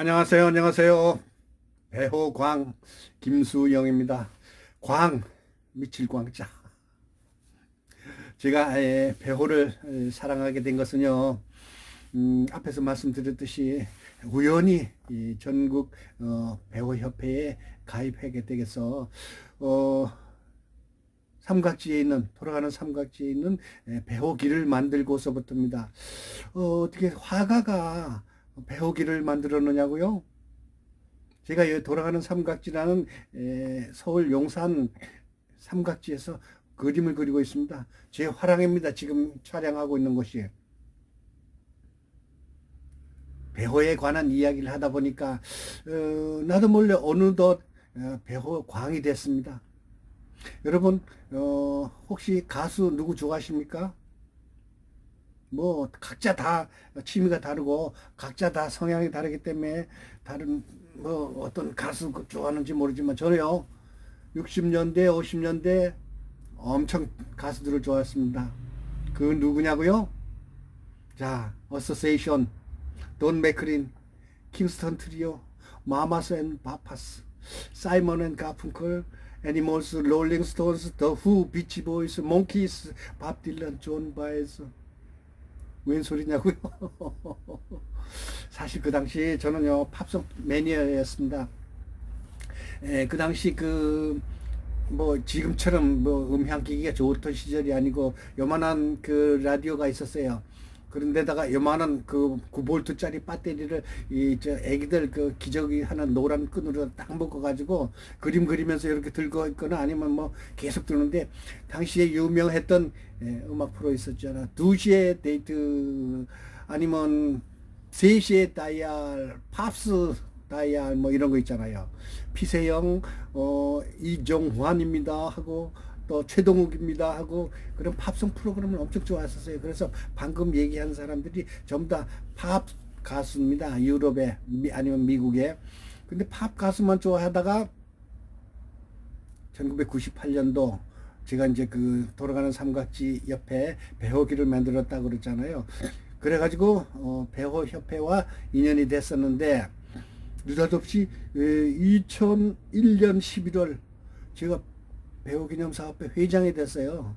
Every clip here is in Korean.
안녕하세요. 안녕하세요. 배호 광 김수영입니다. 광 미칠 광자. 제가 배호를 사랑하게 된 것은요. 앞에서 말씀드렸듯이 우연히 이 전국 배호협회에 가입하게 되겠어. 어, 삼각지에 있는 돌아가는 삼각지에 있는 배호기를 만들고서부터입니다. 어떻게 화가가 배호기를 만들었느냐고요? 제가 여기 돌아가는 삼각지라는 서울 용산 삼각지에서 그림을 그리고 있습니다. 제 화랑입니다. 지금 촬영하고 있는 곳이. 배호에 관한 이야기를 하다 보니까 나도 몰래 어느덧 배호 광이 됐습니다. 여러분 혹시 가수 누구 좋아하십니까? 뭐 각자 다 취미가 다르고 각자 다 성향이 다르기 때문에 다른 뭐 어떤 가수 좋아하는지 모르지만 저는요 60년대 50년대 엄청 가수들을 좋아했습니다. 그 누구냐고요? 자, 어서세이션, 돈 맥크린, 킹스턴 트리오, 마마스 앤 바파스, 사이먼 앤 가fun클, 애니멀스, 롤링 스톤스, 더 후, 비치 보이스, 몽키스, 밥 딜런, 존 바에즈. 웬 소리냐고요? 사실 그 당시 저는요 팝송 매니아였습니다. 그 당시 그 뭐 지금처럼 뭐 음향기기가 좋던 시절이 아니고 요만한 그 라디오가 있었어요. 그런데다가 요만한 그 9볼트짜리 배터리를 이 저 애기들 그 기저귀 하는 노란 끈으로 딱 묶어 가지고 그림 그리면서 이렇게 들고 있거나 아니면 뭐 계속 듣는데 당시에 유명했던 음악 프로 있었잖아. 2시에 데이트 아니면 3시에 다이얼 팝스 다이얼 뭐 이런 거 있잖아요. 피세영 이정환입니다 하고 또 최동욱입니다 하고 그런 팝송 프로그램을 엄청 좋아했었어요. 그래서 방금 얘기한 사람들이 전부 다 팝 가수입니다. 유럽에 아니면 미국에. 근데 팝 가수만 좋아하다가 1998년도 제가 이제 그 돌아가는 삼각지 옆에 배호기를 만들었다고 그랬잖아요. 그래가지고 배호협회와 인연이 됐었는데 느닷없이 2001년 11월 제가 배우기념사업회 회장이 됐어요.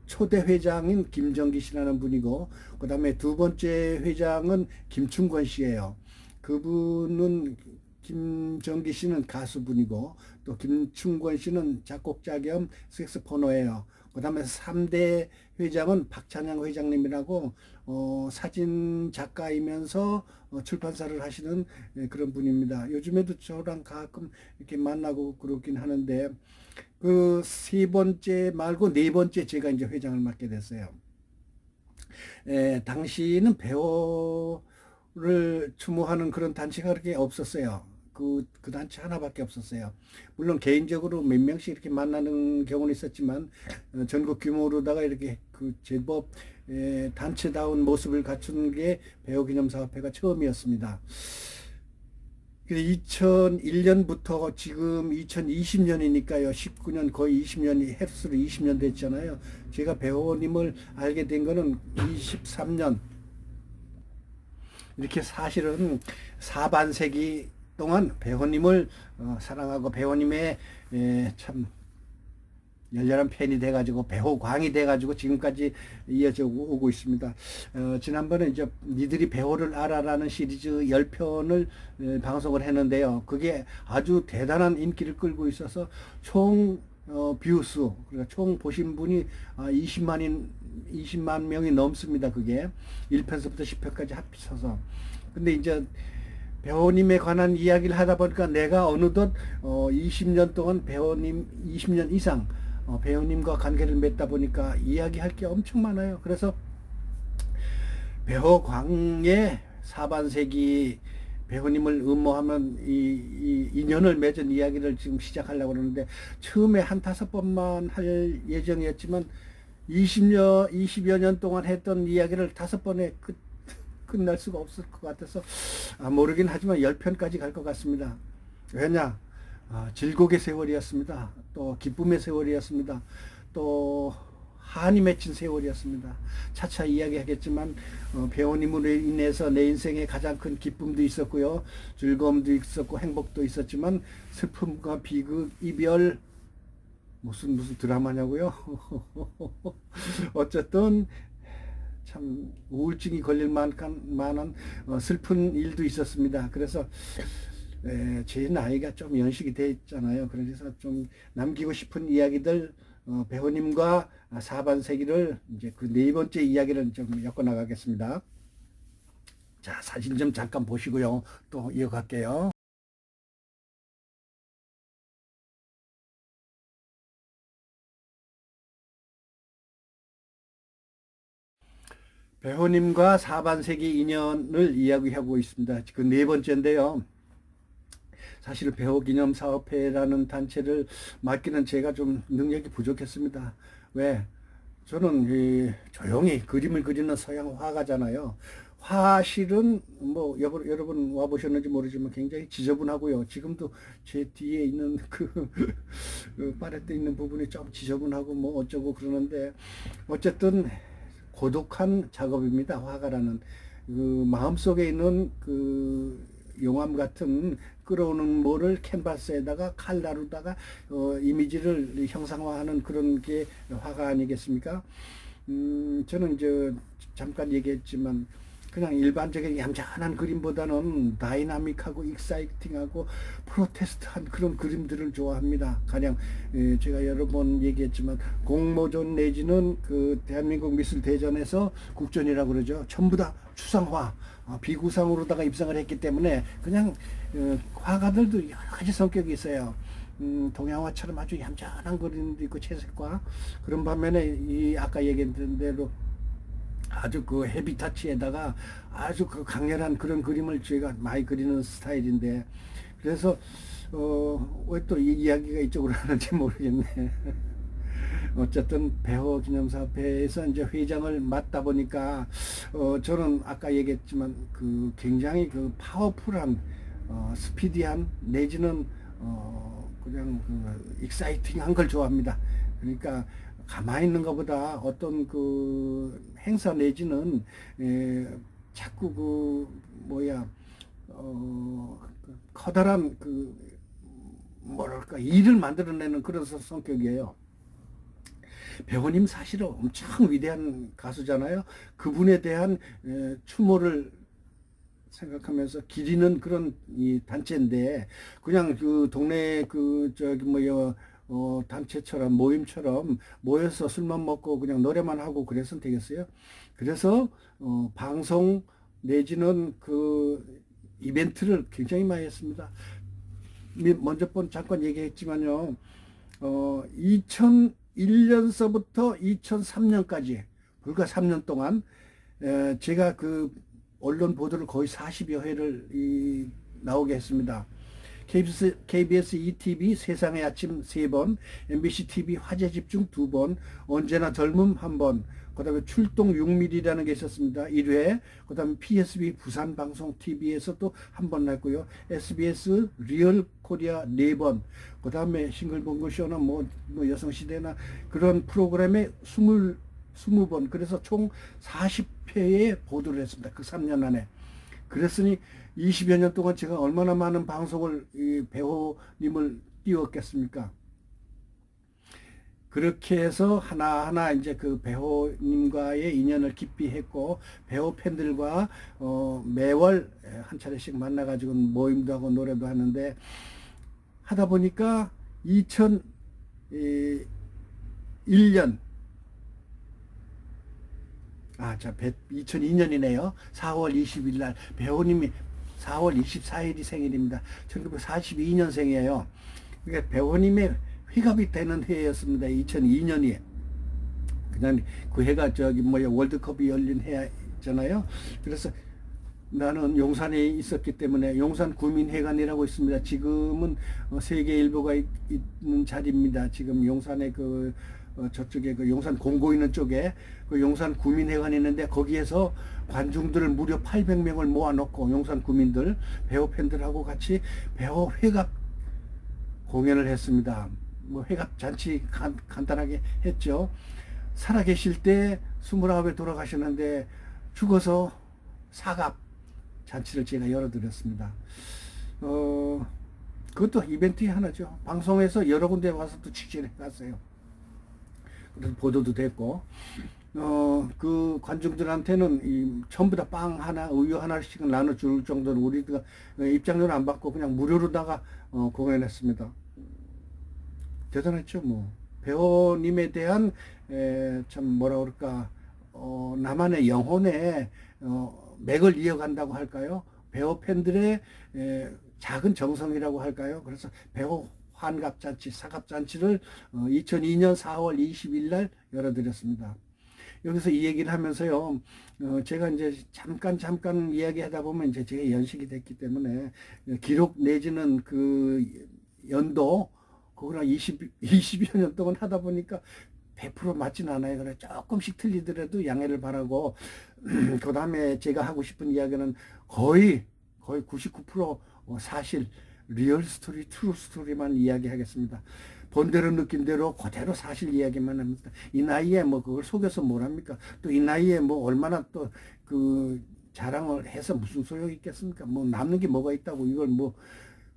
초대 회장인 김정기 씨라는 분이고, 그 다음에 두 번째 회장은 김충권 씨예요. 그분은 김정기 씨는 가수분이고, 또 김충권 씨는 작곡자 겸 색소포너예요. 그 다음에 3대 회장은 박찬양 회장님이라고 사진 작가이면서 출판사를 하시는 그런 분입니다. 요즘에도 저랑 가끔 이렇게 만나고 그러긴 하는데 그 세 번째 말고 네 번째 제가 이제 회장을 맡게 됐어요. 당시는 배우를 추모하는 그런 단체가 그렇게 없었어요. 그 단체 하나밖에 없었어요. 물론 개인적으로 몇 명씩 이렇게 만나는 경우는 있었지만, 전국 규모로다가 이렇게 그 제법, 단체다운 모습을 갖춘 게 배우기념사업회가 처음이었습니다. 2001년부터 지금 2020년이니까요. 19년 거의 20년이 햇수로 20년 됐잖아요. 제가 배우님을 알게 된 거는 23년. 이렇게 사실은 사반세기 동안 배우님을 사랑하고 배우님의 참 열렬한 팬이 돼가지고 배우광이 돼가지고 지금까지 이어져 오고 있습니다. 지난번에 이제 니들이 배우를 알아라는 시리즈 10편을 방송을 했는데요. 그게 아주 대단한 인기를 끌고 있어서 총 뷰수, 그러니까 총 보신 분이 20만 명이 넘습니다. 그게 1편서부터 10편까지 합쳐서. 근데 이제 배우님에 관한 이야기를 하다 보니까 내가 어느덧 20년 동안 배우님 20년 이상 배우님과 관계를 맺다 보니까 이야기할 게 엄청 많아요. 그래서 배우광의 사반세기 배우님을 음모하면 이 인연을 맺은 이야기를 지금 시작하려고 그러는데 처음에 한 5번만 할 예정이었지만 20여 년 동안 했던 이야기를 5번에 끝날 수가 없을 것 같아서 모르긴 하지만 10편까지 갈 것 같습니다. 왜냐? 즐거움의 세월이었습니다. 또 기쁨의 세월이었습니다. 또 한이 맺힌 세월이었습니다. 차차 이야기하겠지만 배우님으로 인해서 내 인생에 가장 큰 기쁨도 있었고요. 즐거움도 있었고 행복도 있었지만 슬픔과 비극, 이별, 무슨 드라마냐고요? 어쨌든 참 우울증이 걸릴 만한 슬픈 일도 있었습니다. 그래서 제 나이가 좀 연식이 돼 있잖아요. 그래서 좀 남기고 싶은 이야기들, 배우님과 사반세기를 이제 그 네 번째 이야기를 좀 엮어 나가겠습니다. 자, 사진 좀 잠깐 보시고요. 또 이어갈게요. 배우님과 사반세기 인연을 이야기하고 있습니다. 그 네 번째인데요. 사실 배우기념사업회라는 단체를 맡기는 제가 좀 능력이 부족했습니다. 왜? 저는 조용히 그림을 그리는 서양 화가잖아요. 화실은 뭐 여러분 와보셨는지 모르지만 굉장히 지저분하고요. 지금도 제 뒤에 있는 그 팔레트 있는 부분이 좀 지저분하고 뭐 어쩌고 그러는데 어쨌든 고독한 작업입니다. 화가라는 그 마음속에 있는 그 용암 같은 끌어오는 뭐를 캔버스에다가 칼라루다가 이미지를 형상화하는 그런 게 화가 아니겠습니까? 저는 이제 잠깐 얘기했지만 그냥 일반적인 얌전한 그림보다는 다이나믹하고 익사이팅하고 프로테스트한 그런 그림들을 좋아합니다. 가령 제가 여러 번 얘기했지만 공모전 내지는 그 대한민국 미술대전에서 국전이라고 그러죠. 전부 다 추상화, 비구상으로다가 입상을 했기 때문에 그냥 화가들도 여러 가지 성격이 있어요. 동양화처럼 아주 얌전한 그림도 있고 채색과 그런 반면에 이 아까 얘기했던 대로 아주 그 헤비타치에다가 아주 그 강렬한 그런 그림을 저희가 많이 그리는 스타일인데 그래서 왜 또 이 이야기가 이쪽으로 하는지 모르겠네. 어쨌든 배우기념사업회에서 이제 회장을 맡다 보니까 저는 아까 얘기했지만 그 굉장히 그 파워풀한 스피디한 내지는 그냥 그 익사이팅한 걸 좋아합니다. 그러니까 가만히 있는 것보다 어떤 그 행사 내지는 자꾸 그 뭐야 커다란 그 뭐랄까 일을 만들어내는 그런 성격이에요. 배우님 사실은 엄청 위대한 가수잖아요. 그분에 대한 추모를 생각하면서 기리는 그런 이 단체인데 그냥 그 동네 그 저기 뭐야 단체처럼 모임처럼 모여서 술만 먹고 그냥 노래만 하고 그래서는 되겠어요. 그래서 방송 내지는 그 이벤트를 굉장히 많이 했습니다. 먼저 잠깐 얘기했지만요. 2001년서부터 2003년까지 불과 3년 동안 제가 그 언론 보도를 거의 40여 회를 나오게 했습니다. KBS ETV 세상의 아침 3번, MBC TV 화제 집중 2번, 언제나 젊음 1번, 그 다음에 출동 6mm라는 게 있었습니다. 1회, 그 다음에 PSB 부산방송 TV에서 또 한 번 났고요. SBS 리얼 코리아 4번, 그 다음에 싱글벙글 쇼나 뭐 여성시대나 그런 프로그램에 20번, 그래서 총 40회의 보도를 했습니다. 그 3년 안에. 그랬으니 20여 년 동안 제가 얼마나 많은 방송을 이 배우님을 띄웠겠습니까? 그렇게 해서 하나하나 이제 그 배우님과의 인연을 깊이 했고 배우 팬들과 매월 한 차례씩 만나가지고 모임도 하고 노래도 하는데 하다 보니까 2001년 2002년이네요. 4월 20일 날 배우님이 4월 24일이 생일입니다. 1942년생이에요. 그러니까 배우님의 회갑이 되는 해였습니다. 2002년이. 그냥 그 해가 월드컵이 열린 해잖아요. 그래서 나는 용산에 있었기 때문에 용산 구민회관이라고 있습니다. 지금은 세계일보가 있는 자리입니다. 지금 용산에 저쪽에 그 용산 공고 있는 쪽에 그 용산 구민회관이 있는데 거기에서 관중들을 무려 800명을 모아놓고 용산 구민들 배우 팬들하고 같이 배우 회갑 공연을 했습니다. 뭐 회갑 잔치 간단하게 했죠. 살아계실 때 29에 돌아가셨는데 죽어서 사갑 잔치를 제가 열어드렸습니다. 그것도 이벤트의 하나죠. 방송에서 여러 군데 와서 또 취재를 해갔어요. 그래서 보도도 됐고, 그 관중들한테는 전부 다 빵 하나, 우유 하나씩은 나눠줄 정도로 우리가 입장료를 안 받고 그냥 무료로다가 공연했습니다. 대단했죠, 뭐. 배우님에 대한, 참, 뭐라 그럴까, 나만의 영혼의, 맥을 이어간다고 할까요? 배우 팬들의, 작은 정성이라고 할까요? 그래서 배우 환갑잔치, 사갑잔치를 2002년 4월 20일 날 열어드렸습니다. 여기서 이 얘기를 하면서요, 제가 이제 잠깐 이야기 하다 보면 이제 제가 연식이 됐기 때문에 기록 내지는 그 연도, 그거랑 20여 년 동안 하다 보니까 100% 맞진 않아요. 그래 조금씩 틀리더라도 양해를 바라고, 그 다음에 제가 하고 싶은 이야기는 거의 99% 사실, 리얼 스토리, 트루 스토리만 이야기하겠습니다. 본 대로 느낀 대로 그대로 사실 이야기만 합니다. 이 나이에 뭐 그걸 속여서 뭘 합니까? 또 이 나이에 뭐 얼마나 또 그 자랑을 해서 무슨 소용이 있겠습니까? 뭐 남는 게 뭐가 있다고 이걸 뭐.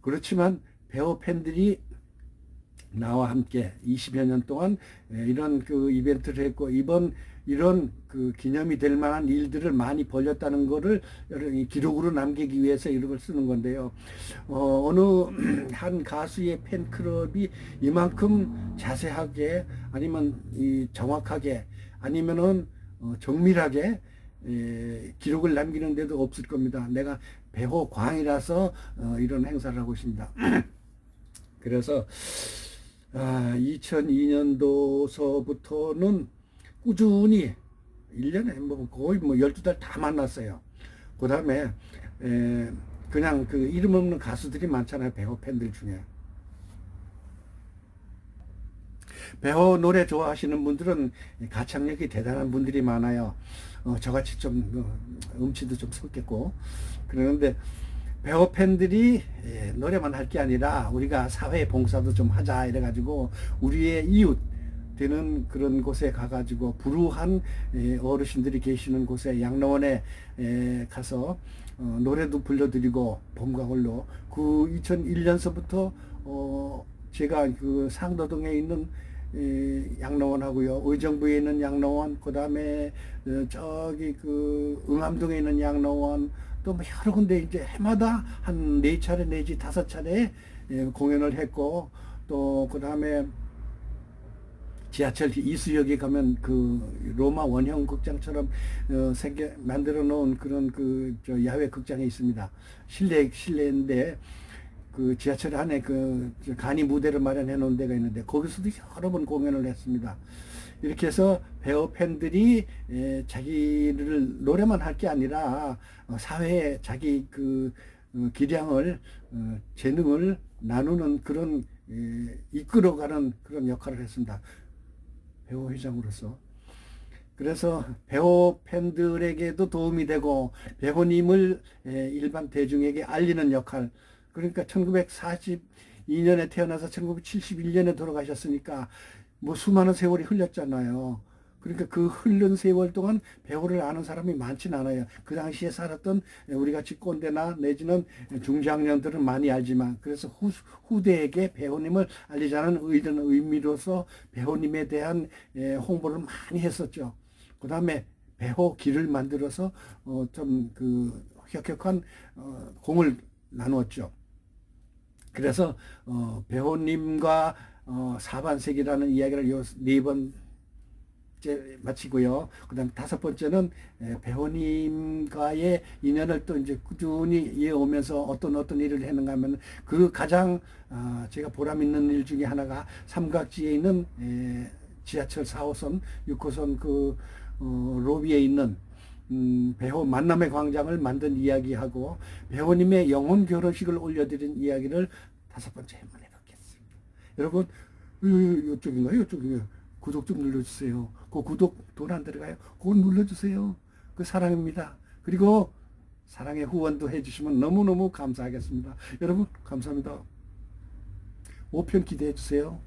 그렇지만 배우 팬들이 나와 함께 20여 년 동안 이런 그 이벤트를 했고, 이런 그 기념이 될 만한 일들을 많이 벌였다는 거를 기록으로 남기기 위해서 이런 걸 쓰는 건데요. 어느 한 가수의 팬클럽이 이만큼 자세하게, 아니면 정확하게, 아니면은 정밀하게 기록을 남기는 데도 없을 겁니다. 내가 배우 광이라서 이런 행사를 하고 있습니다. 그래서 2002년도서부터는 꾸준히 1년에 뭐 거의 뭐 12달 다 만났어요. 그 다음에 그냥 그 이름 없는 가수들이 많잖아요. 배우 팬들 중에. 배우 노래 좋아하시는 분들은 가창력이 대단한 분들이 많아요. 저같이 좀 음치도 좀 섞였고 그러는데, 배우 팬들이 노래만 할 게 아니라 우리가 사회 봉사도 좀 하자 이래가지고 우리의 이웃 되는 그런 곳에 가가지고 불우한 어르신들이 계시는 곳에 양로원에 가서 노래도 불러드리고 봄과 홀로, 그 2001년서부터 제가 그 상도동에 있는 양로원하고요, 의정부에 있는 양로원, 그 다음에 저기 그 응암동에 있는 양로원, 또 뭐 여러 군데 이제 해마다 한 4차례 내지 5차례 공연을 했고, 또 그 다음에 지하철 이수역에 가면 그 로마 원형 극장처럼 만들어 놓은 그런 저 야외 극장이 있습니다. 실내인데 그 지하철 안에 그 간이 무대를 마련해 놓은 데가 있는데 거기서도 여러 번 공연을 했습니다. 이렇게 해서 배우 팬들이 자기를 노래만 할 게 아니라 사회에 자기 그 기량을, 재능을 나누는 그런 이끌어가는 그런 역할을 했습니다. 배우 회장으로서. 그래서 배우 팬들에게도 도움이 되고 배우님을 일반 대중에게 알리는 역할. 그러니까 1942년에 태어나서 1971년에 돌아가셨으니까 뭐 수많은 세월이 흘렸잖아요. 그러니까 그 흐른 세월 동안 배우를 아는 사람이 많진 않아요. 그 당시에 살았던 우리같이 꼰대나 내지는 중장년들은 많이 알지만, 그래서 후대에게 배우님을 알리자는 이런 의미로서 배우님에 대한 홍보를 많이 했었죠. 그 다음에 배우 길을 만들어서 좀 그 혁혁한 공을 나누었죠. 그래서 배우님과 사반세기라는 이야기를 요 4번째 마치고요. 그 다음 5번째는 배우님과의 인연을 또 이제 꾸준히 이어오면서 어떤 일을 했는가 하면, 그 가장 제가 보람 있는 일 중에 하나가 삼각지에 있는 지하철 4호선, 6호선 그 로비에 있는 배우 만남의 광장을 만든 이야기하고, 배우님의 영혼 결혼식을 올려드린 이야기를 5번째 한번 해놓겠습니다. 여러분, 이쪽인가요? 이쪽인가요? 구독 좀 눌러주세요. 그 구독 돈 안 들어가요? 그거 눌러주세요. 그 사랑입니다. 그리고 사랑의 후원도 해주시면 너무너무 감사하겠습니다. 여러분, 감사합니다. 5편 기대해 주세요.